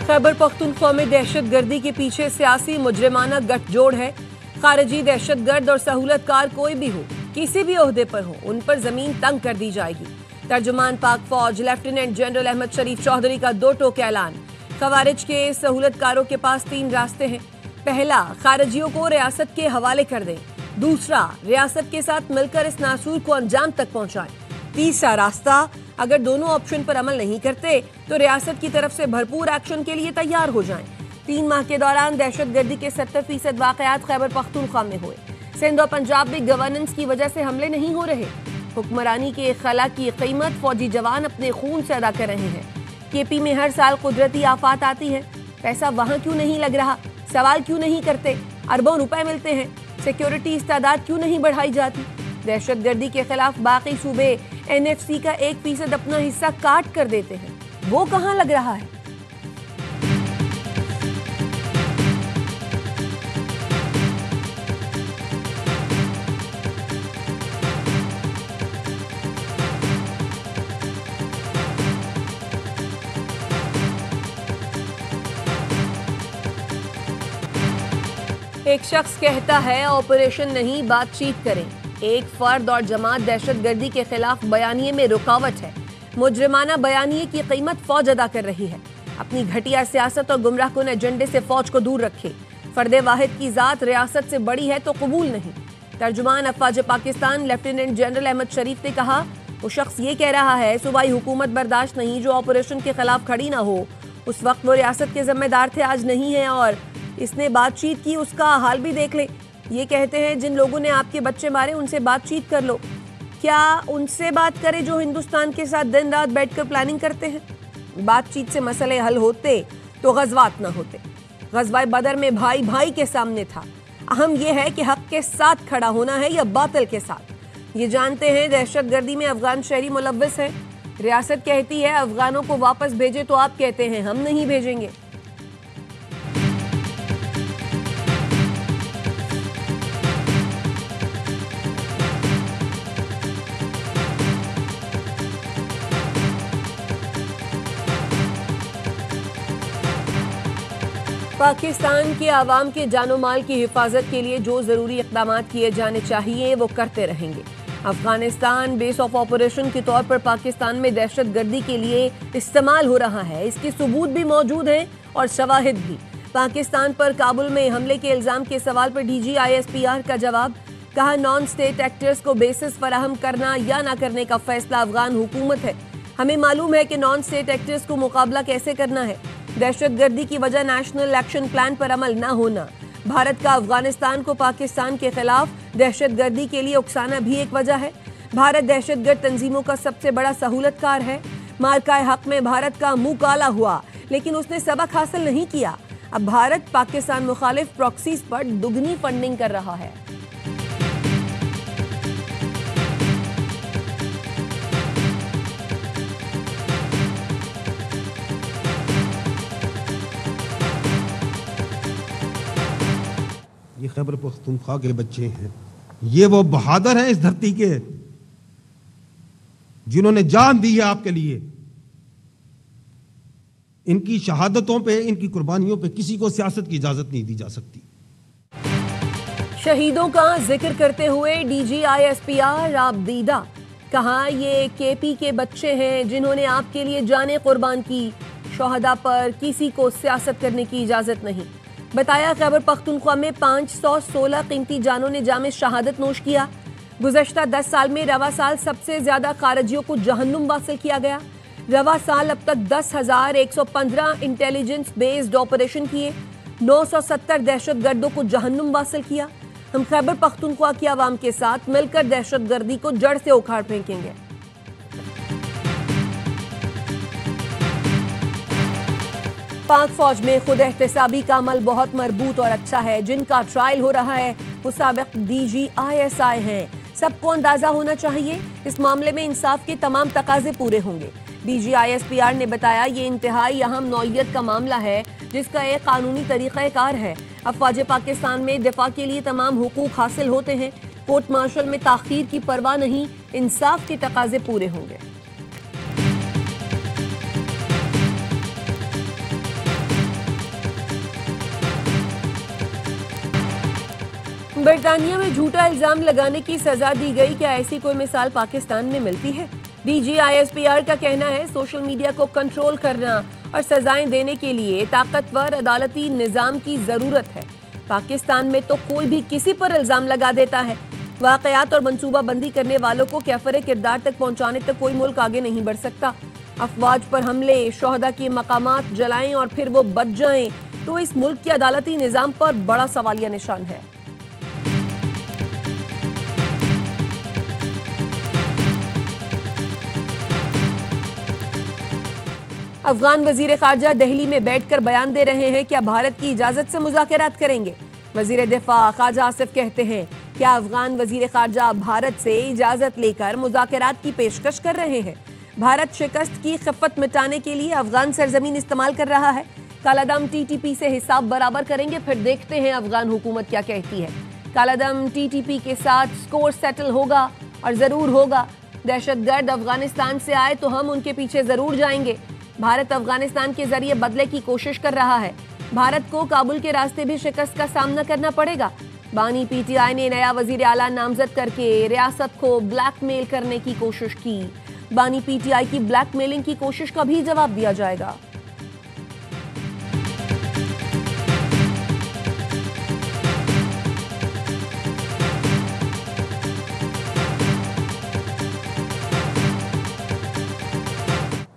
खैबर पख्तूनख्वा में दहशत गर्दी के पीछे सियासी मुजरिमाना गठजोड़ है। खारजी दहशत गर्द और सहूलतकार कोई भी हो, किसी भी ओहदे पर हो, उन पर जमीन तंग कर दी जाएगी। तर्जुमान पाक फौज लेफ्टिनेंट जनरल अहमद शरीफ चौधरी का दो टोक ऐलान। खवारिज के सहूलतकारों के पास तीन रास्ते हैं। पहला, खारजियों को रियासत के हवाले कर दें। दूसरा, रियासत के साथ मिलकर इस नासूर को अंजाम तक पहुंचाएं। तीसरा रास्ता, अगर दोनों ऑप्शन पर अमल नहीं करते तो रियासत की तरफ से भरपूर एक्शन के लिए तैयार हो जाएं। 3 माह के दौरान दहशत गर्दी के 70% वाकयात खैबर पख्तूनख्वा में हुए। सिंध और पंजाब में गवर्नेंस की वजह से हमले नहीं हो रहे। हुक्मरानी के खला की कीमत फौजी जवान अपने खून से अदा कर रहे हैं। केपी में हर साल कुदरती आफात आती है, पैसा वहां क्यों नहीं लग रहा? सवाल क्यों नहीं करते? अरबों रुपए मिलते हैं, सिक्योरिटी इस्तादाद क्यों नहीं बढ़ाई जाती? दहशत गर्दी के खिलाफ बाकी सूबे NFC का 1% अपना हिस्सा काट कर देते हैं, वो कहां लग रहा है? एक शख्स कहता है ऑपरेशन नहीं बातचीत करें। एक फर्द और जमात दहशत गर्दी के खिलाफ बयानिए में रुकावट है। मुजरिमाना बयानिए की कीमत फौज अदा कर रही है। अपनी घटिया सियासत और गुमराहकुन एजेंडे से फौज को दूर रखे। फर्दे वाहिद की जात रियासत से बड़ी है तो कबूल नहीं। तर्जुमान अफवाज पाकिस्तान लेफ्टिनेंट जनरल अहमद शरीफ ने कहा, वो शख्स ये कह रहा है सूबाई हुकूमत बर्दाश्त नहीं जो ऑपरेशन के खिलाफ खड़ी ना हो। उस वक्त वो रियासत के जिम्मेदार थे, आज नहीं है, और इसने बातचीत की, उसका हाल भी देख ले। ये कहते हैं जिन लोगों ने आपके बच्चे मारे उनसे बातचीत कर लो। क्या उनसे बात करें जो हिंदुस्तान के साथ दिन रात बैठकर प्लानिंग करते हैं? बातचीत से मसले हल होते तो गजवात ना होते। गजवा बदर में भाई भाई के सामने था। अहम यह है कि हक के साथ खड़ा होना है या बातिल के साथ। ये जानते हैं दहशत गर्दी में अफगान शहरी मुलव्वस है। रियासत कहती है अफगानों को वापस भेजे तो आप कहते हैं हम नहीं भेजेंगे। पाकिस्तान के आवाम के जानो माल की हिफाजत के लिए जो ज़रूरी इक़दाम किए जाने चाहिए वो करते रहेंगे। अफगानिस्तान बेस ऑफ ऑपरेशन के तौर पर पाकिस्तान में दहशत गर्दी के लिए इस्तेमाल हो रहा है। इसके सबूत भी मौजूद हैं और शवाहिद भी। पाकिस्तान पर काबुल में हमले के इल्ज़ाम के सवाल पर DG ISPR का जवाब। कहा, नॉन स्टेट एक्टर्स को बेसिस फराहम करना या ना करने का फैसला अफगान हुकूमत है। हमें मालूम है कि नॉन स्टेट एक्टर्स को मुकाबला कैसे करना है। दहशत गर्दी की वजह नेशनल एक्शन प्लान पर अमल न होना। भारत का अफगानिस्तान को पाकिस्तान के खिलाफ दहशत गर्दी के लिए उकसाना भी एक वजह है। भारत दहशत गर्द तंजीमों का सबसे बड़ा सहूलतकार है। मार्काए हक में भारत का मुंह काला हुआ, लेकिन उसने सबक हासिल नहीं किया। अब भारत पाकिस्तान मुखालिफ प्रॉक्सीज पर दुगनी फंडिंग कर रहा है। ये खैबर पख्तूनख्वा के बच्चे हैं, ये वो बहादुर हैं इस धरती के जिन्होंने जान दी है आपके लिए। इनकी शहादतों पे, इनकी कुर्बानियों पे किसी को सियासत की इजाजत नहीं दी जा सकती। शहीदों का जिक्र करते हुए DG ISPR आबदीदा कहा, ये KP के बच्चे हैं जिन्होंने आपके लिए जाने कुर्बान की। शोहदा पर किसी को सियासत करने की इजाजत नहीं। बताया, खैबर पख्तूनख्वा में 516 कीमती जानों ने जामे शहादत नोश किया। गुज़श्ता 10 साल में रवा साल सबसे ज्यादा खारजियों को जहन्नुम वासिल किया गया। रवा साल अब तक 10,115 इंटेलिजेंस बेस्ड ऑपरेशन किए, 970 दहशत गर्दों को जहन्नुम वासिल किया। हम खैबर पख्तूनख्वा की आवाम के साथ मिलकर दहशत गर्दी को जड़ से उखाड़ फेंकेंगे। पाक फौज में खुद एहतसाबी का अमल बहुत मरबूत और अच्छा है। जिनका ट्रायल हो रहा है वो साबिक DG ISI हैं। सबको अंदाजा होना चाहिए इस मामले में इंसाफ के तमाम तकाजे पूरे होंगे। DG ISPR ने बताया, ये इंतहाई अहम नौइयत का मामला है जिसका एक कानूनी तरीक़ाकार है। अफवाज पाकिस्तान में दिफा के लिए तमाम हुकूक हासिल होते हैं। कोर्ट मार्शल में ताख़ीर की परवाह नहीं, इंसाफ के तकाजे पूरे होंगे। برطانیہ میں جھوٹا الزام لگانے کی سزا دی گئی، کیا ایسی کوئی مثال پاکستان میں ملتی ہے؟ D G I S P R کا کہنا ہے سوشل میڈیا کو کنٹرول کرنا اور سزائیں دینے کے لیے طاقتور عدالتی نظام کی ضرورت ہے۔ پاکستان میں تو کوئی بھی کسی پر الزام لگا دیتا ہے۔ واقعات اور منصوبہ بندی کرنے والوں کو کیفر کردار تک پہنچانے تک کوئی ملک آگے نہیں بڑھ سکتا۔ افواج پر حملے، شہداء کے مقامات جلائیں اور پھر وہ بچ جائیں تو اس ملک کے عدالتی نظام پر بڑا سوالیہ نشان ہے۔ افغان وزیر خارجہ دہلی میں بیٹھ کر بیان دے رہے ہیں، کیا بھارت کی اجازت سے مذاکرات کریں گے؟ وزیر دفاع خواجہ آصف کہتے ہیں، کیا افغان وزیر خارجہ بھارت سے اجازت لے کر مذاکرات کی پیشکش کر رہے ہیں؟ بھارت شکست کی خفت مٹانے کے لیے افغان سرزمین استعمال کر رہا ہے۔ کالا دم ٹی ٹی پی سے حساب برابر کریں گے، پھر دیکھتے ہیں افغان حکومت کیا کہتی ہے۔ کالا دم ٹی ٹی پی کے ساتھ سکور سیٹل ہوگا اور ضرور ہوگا۔ دہشت گرد افغانستان سے آئے تو ہم ان کے پیچھے ضرور جائیں گے۔ بھارت افغانستان کے ذریعے بدلے کی کوشش کر رہا ہے۔ بھارت کو کابل کے راستے بھی شکست کا سامنا کرنا پڑے گا۔ بانی پی ٹی آئی نے نیا وزیر اعلیٰ نامزد کر کے ریاست کو بلیک میل کرنے کی کوشش کی۔ بانی پی ٹی آئی کی بلیک میلنگ کی کوشش کا بھی جواب دیا جائے گا۔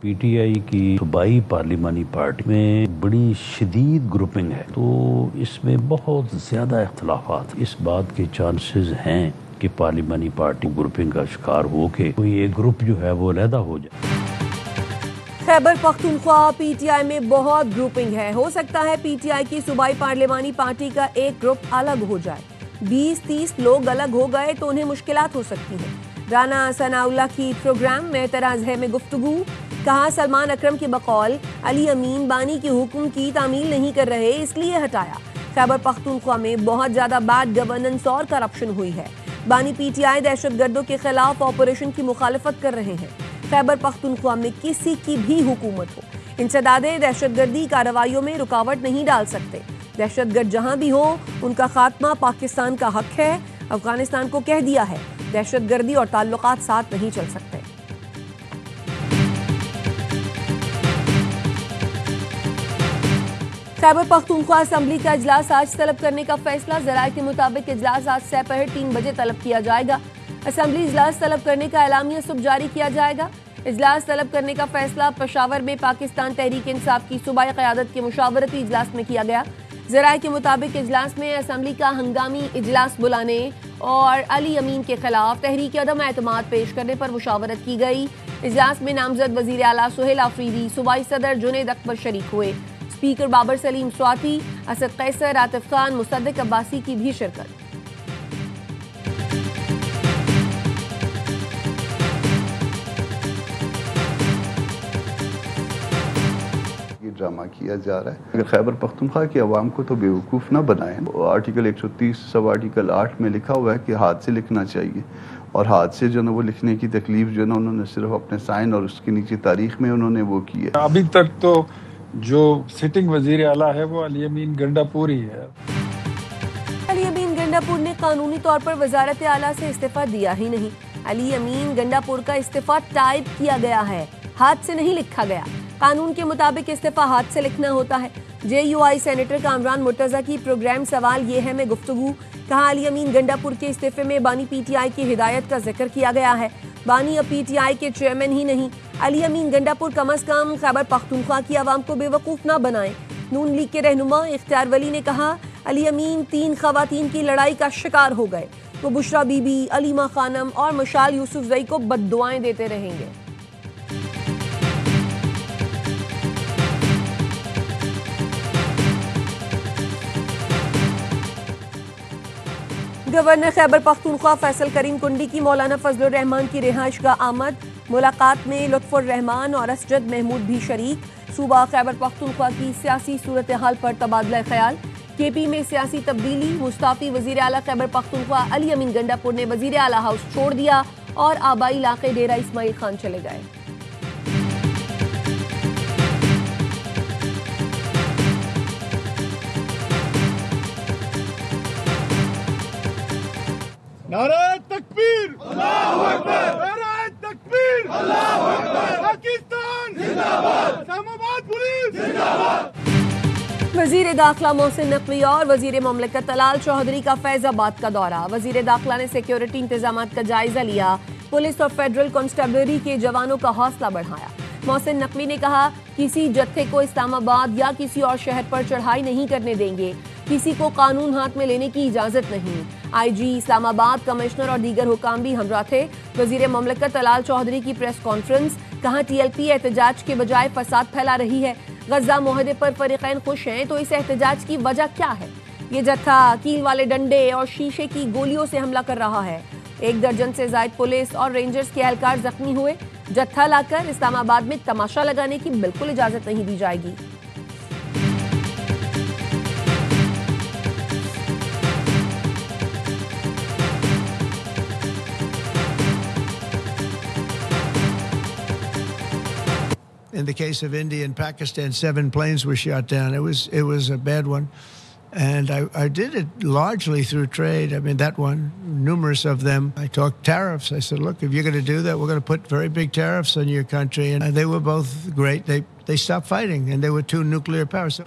پی ٹی آئی کی صوبائی پارلیمانی پارٹی میں بڑی شدید گروپنگ ہے، تو اس میں بہت زیادہ اختلافات، اس بات کے چانسز ہیں کہ پارلیمانی پارٹی گروپنگ کا شکار ہو کے کوئی ایک گروپ جو ہے وہ علیحدہ ہو جائے۔ Khyber Pakhtunkhwa P T I میں بہت گروپنگ ہے، ہو سکتا ہے پی ٹی آئی کی صوبائی پارلیمانی پارٹی کا ایک گروپ الگ ہو جائے۔ 20-30 لوگ الگ ہو گئے تو انہیں مشکلات ہو سکتی ہیں۔ رانا ثناء اللہ کی پروگرام میں اعتراض ہے میں گفتگو، کہا سلمان اکرم کے بقول علی امین بانی کے حکم کی تعمیل نہیں کر رہے اس لیے ہٹایا۔ خیبر پختونخوا میں بہت زیادہ بیڈ گورننس اور کرپشن ہوئی ہے۔ بانی پی ٹی آئی دہشت گردوں کے خلاف آپریشن کی مخالفت کر رہے ہیں۔ خیبر پختونخوا میں کسی کی بھی حکومت ہو، انسداد دہشت گردی کارروائیوں میں رکاوٹ نہیں ڈال سکتے۔ دہشت گرد جہاں بھی ہو ان کا خاتمہ پاکستان کا حق ہے۔ افغانستان کو کہہ دیا ہے دہشت گردی اور تعلقات ساتھ نہیں چل سکتے۔ خیبر پختونخوا اسمبلی کا اجلاس آج طلب کرنے کا فیصلہ، ذرائع کے مطابق اجلاس آج سپہر 3 بجے طلب کیا جائے گا۔ اسمبلی اجلاس طلب کرنے کا اعلامیہ صبح جاری کیا جائے گا۔ اجلاس طلب کرنے کا فیصلہ پشاور میں پاکستان تحریک انصاف کی صوبائی قیادت کے مشاورتی اجلاس میں کیا گیا۔ ذرائع کے مطابق اجلاس میں اسمبلی کا ہنگامی اجلاس بلانے اور علی امین کے خلاف تحریک عدم اعتماد پیش کرنے پر مشاورت کی گئی۔ اجلاس میں نامزد وزیر اعلیٰ سہیل آفریدی، صوبائی صدر جنید اکبر شریک ہوئے۔ اسپیکر بابر سلیم سواتی، اسد قیصر، عاطف خان، مصدق عباسی کی بھی شرکت۔ ڈرامہ کیا جا رہا ہے۔ اگر خیبر پختونخوا کی عوام کو تو بیوقوف نہ بنائیں۔ آرٹیکل 130 سب آرٹیکل 8 میں لکھا ہوا ہے کہ ہاتھ سے لکھنا چاہیے، اور ہاتھ سے جو ہے وہ لکھنے کی تکلیف جو ہے نا انہوں نے صرف اپنے سائن اور اس کے نیچے تاریخ میں انہوں نے وہ کی ہے۔ ابھی تک تو جو سٹنگ وزیر اعلیٰ ہے وہ علی امین گنڈا پور ہی ہے۔ علی امین گنڈا پور نے قانونی طور پر وزارت اعلیٰ سے استعفیٰ دیا ہی نہیں۔ علی امین گنڈا پور کا استعفیٰ ٹائپ کیا گیا ہے، ہاتھ سے نہیں لکھا گیا۔ قانون کے مطابق استعفیٰ ہاتھ سے لکھنا ہوتا ہے۔ J U I senator Kamran Murtaza کی پروگرام سوال یہ ہے میں گفتگو، کہا علی امین گنڈا پور کے استعفے میں بانی پی ٹی آئی کی ہدایت کا ذکر کیا گیا ہے۔ بانی اب پی ٹی آئی کے چیئرمین ہی نہیں۔ علی امین گنڈا پور کم از کم خیبر پختونخوا کی عوام کو بے وقوف نہ بنائیں۔ نون لیگ کے رہنما اختیار ولی نے کہا علی امین 3 خواتین کی لڑائی کا شکار ہو گئے، وہ بشرا بی بی، علیمہ خانم اور مشال یوسف زئی کو بد دعائیں دیتے رہیں گے۔ گورنر خیبر پختونخوا فیصل کریم کنڈی کی مولانا فضل الرحمان کی رہائش گاہ آمد، ملاقات میں لطف الرحمان اور اسجد محمود بھی شریک۔ صوبہ خیبر پختونخوا کی سیاسی صورتحال پر تبادلہ خیال، کے پی میں سیاسی تبدیلی، مستعفی وزیر اعلیٰ خیبر پختونخوا علی امین گنڈا پور نے وزیر اعلیٰ ہاؤس چھوڑ دیا اور آبائی علاقے ڈیرہ اسماعیل خان چلے گئے۔ नारे तकबीर, अल्लाहू अकबर, नारे तकबीर, अल्लाहू अकबर, पाकिस्तान जिंदाबाद, इस्लामाबाद पुलिस जिंदाबाद। वजीर दाखिला मोहसिन नकवी और वजीर ममलकत तलाल चौधरी का फैजाबाद का दौरा। वजीर दाखिला ने सिक्योरिटी इंतजामात का जायजा लिया, पुलिस और फेडरल कांस्टेबलरी के जवानों का हौसला बढ़ाया। मोहसिन नकवी ने कहा, किसी जत्थे को इस्लामाबाद या किसी और शहर पर चढ़ाई नहीं करने देंगे, किसी को कानून हाथ में लेने की इजाजत नहीं। आईजी इस्लामाबाद, कमिश्नर और दीगर हुकाम भी हमरा थे। वजीर ममलकत तलाल चौधरी की प्रेस कॉन्फ्रेंस, कहा TLP एहतजाज के बजाय फसाद फैला रही है। गजा मुआहदे पर फरीकैन खुश हैं तो इस एहतजाज की वजह क्या है? ये जत्था कील वाले डंडे और शीशे की गोलियों से हमला कर रहा है। 1 दर्जन से जायद पुलिस और रेंजर्स के एहलकार जख्मी हुए। जत्था लाकर इस्लामाबाद में तमाशा लगाने की बिल्कुल इजाजत नहीं दी जाएगी। In the case of India and Pakistan, 7 planes were shot down. It was a bad one. And I did it largely through trade. I mean, that one, numerous of them. I talked tariffs. I said, look, if you're going to do that, we're going to put very big tariffs on your country. And they were both great. They stopped fighting, and they were 2 nuclear powers.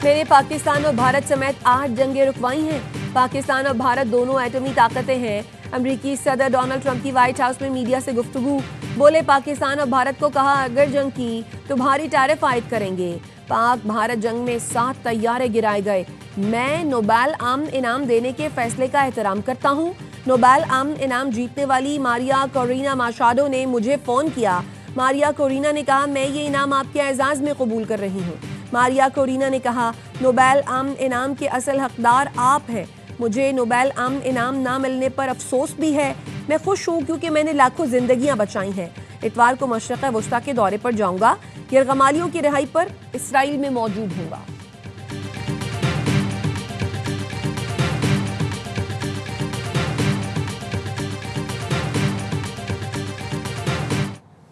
मैंने पाकिस्तान और भारत समेत 8 जंगें रुकवाई हैं। पाकिस्तान और भारत दोनों एटमी ताकतें हैं। अमरीकी सदर डोनाल्ड ट्रंप की व्हाइट हाउस में मीडिया से गुफ्तगू, बोले पाकिस्तान और भारत को कहा अगर जंग की तो भारी टैरिफ आयद करेंगे। पाक भारत जंग में 7 तैयारे गिराए गए। मैं नोबेल अमन इनाम देने के फैसले का एहतराम करता हूँ। नोबेल अमन इनाम जीतने वाली मारिया कोरिना माशाडो ने मुझे फ़ोन किया। मारिया कोरिना ने कहा, मैं ये इनाम आपके एजाज़ में कबूल कर रही हूँ। मारिया कोरिना ने कहा, नोबेल अमन इनाम के असल हकदार आप हैं। मुझे नोबेल अमन इनाम ना मिलने पर अफसोस भी है। मैं खुश हूँ क्योंकि मैंने लाखों जिंदगियां बचाई हैं। इतवार को मशरक़ वस्ता के दौरे पर जाऊंगा। यरगमालियों की रिहाई पर इसराइल में मौजूद होगा।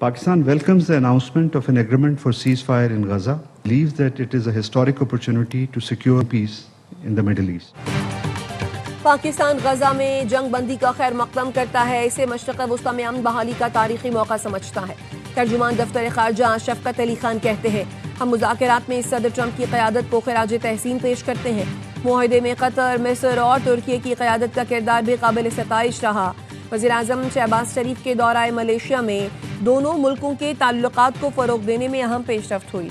Pakistan welcomes the announcement of an agreement for ceasefire in Gaza, believes that it is a historic opportunity to secure peace in the Middle East. Pakistan गजा में जंग बंदी का खैर मकदम करता है। इसे मशरक़ वस्ता में अमन बहाली का तारीखी मौका समझता है। तर्जुमान दफ्तर ख़ारजा शफ़क़त अली खान कहते हैं, हम मुज़ाकरात में सदर ट्रंप की क़यादत को ख़िराज तहसीन पेश करते हैं। मुआहदे में कतर, मिस्र और तुर्की की क़यादत का किरदार भी काबिल सताइश रहा। वज़ीर-ए-आज़म शहबाज शरीफ के दौराए मलेशिया में दोनों मुल्कों के ताल्लुकात को फ़रोग़ देने में अहम पेशरफ्त हुई।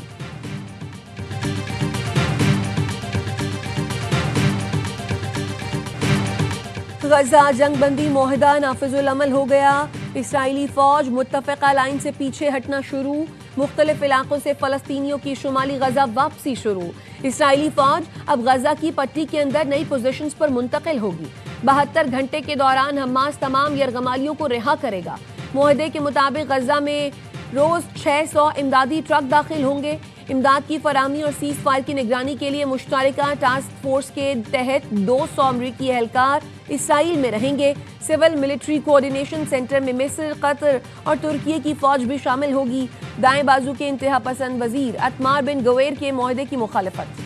गजा जंग बंदी मुआहदा नाफिजुल अमल हो गया। इसराइली फौज मुत्तफ़िक़ा लाइन से पीछे हटना शुरू। मुख्तलिफ इलाकों से फ़लस्तीनियों की शुमाली गजा वापसी शुरू। इसराइली फौज अब गजा की पट्टी के अंदर नई पोजीशंस पर मुंतकिल होगी। 72 घंटे के दौरान हमास तमाम यरगमालियों को रिहा करेगा। मुआहदे के मुताबिक गजा में रोज 600 इमदादी ट्रक दाखिल होंगे। इमदाद की फराहमी और सीज फायर की निगरानी के लिए मुश्तरका टास्क फोर्स के तहत 200 अमरीकी एहलकार इसराइल में रहेंगे। सिविल मिलिट्री कोऑर्डिनेशन सेंटर में मिस्र, कतर और तुर्की की फौज भी शामिल होगी। दाएं बाजू के इंतहा पसंद वजीर अतमार बिन गवेर के मुआहदे की मुखालफत।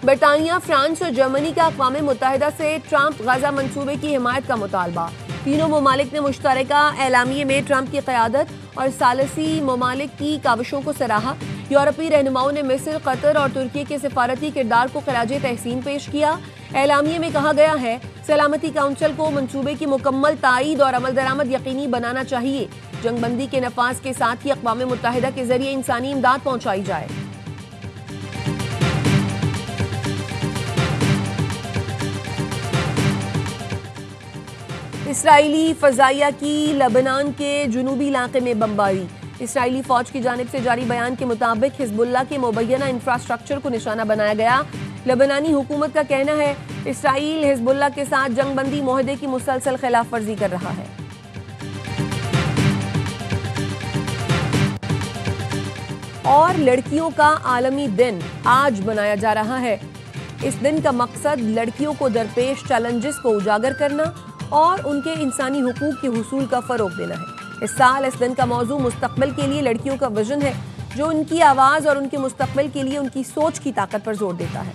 बरतानिया, फ्रांस और जर्मनी का अक़वाम मुत्तहिदा से ट्रंप गजा मंसूबे की हिमायत का मुतालबा। तीनों ममालिक ने मुश्तरका एलामिये में ट्रंप की क़यादत और सालसी ममालिक की काविशों को सराहा। यूरोपीय रहनुमाओं ने मिस्र, कतर और तुर्की के सिफारती किरदार को खिराज तहसीन पेश किया। एलामिये में कहा गया है, सलामती काउंसिल को मंसूबे की मुकम्मल ताईद और अमल दरामद यकीनी बनाना चाहिए। जंगबंदी के नफाज के साथ ही अक़वाम मुत्तहिदा के जरिए इंसानी इमदाद पहुँचाई जाए। इसराइली फ़ज़ाइया की लबनान के जुनूबी इलाके में बमबारी। इसराइली फ़ौज की जानिब से जारी बयान के मुताबिक हिज़्बुल्लाह के मुबैना इंफ्रास्ट्रक्चर को निशाना बनाया गया। लबनानी हुकूमत का कहना है, इसराइल हिज़्बुल्लाह के साथ जंगबंदी मुआहदे की मुसलसल खिलाफ वर्जी कर रहा है। और लड़कियों का आलमी दिन आज मनाया जा रहा है। इस दिन का मकसद लड़कियों को दरपेश चैलेंजेस को उजागर करना और उनके इंसानी हुकूक के हुसूल का फ़रोग़ देना है। اس سال اس دن کا موضوع مستقبل کے لیے لڑکیوں کا ویژن ہے، جو ان کی آواز اور ان کے مستقبل کے لیے ان کی سوچ کی طاقت پر زور دیتا ہے۔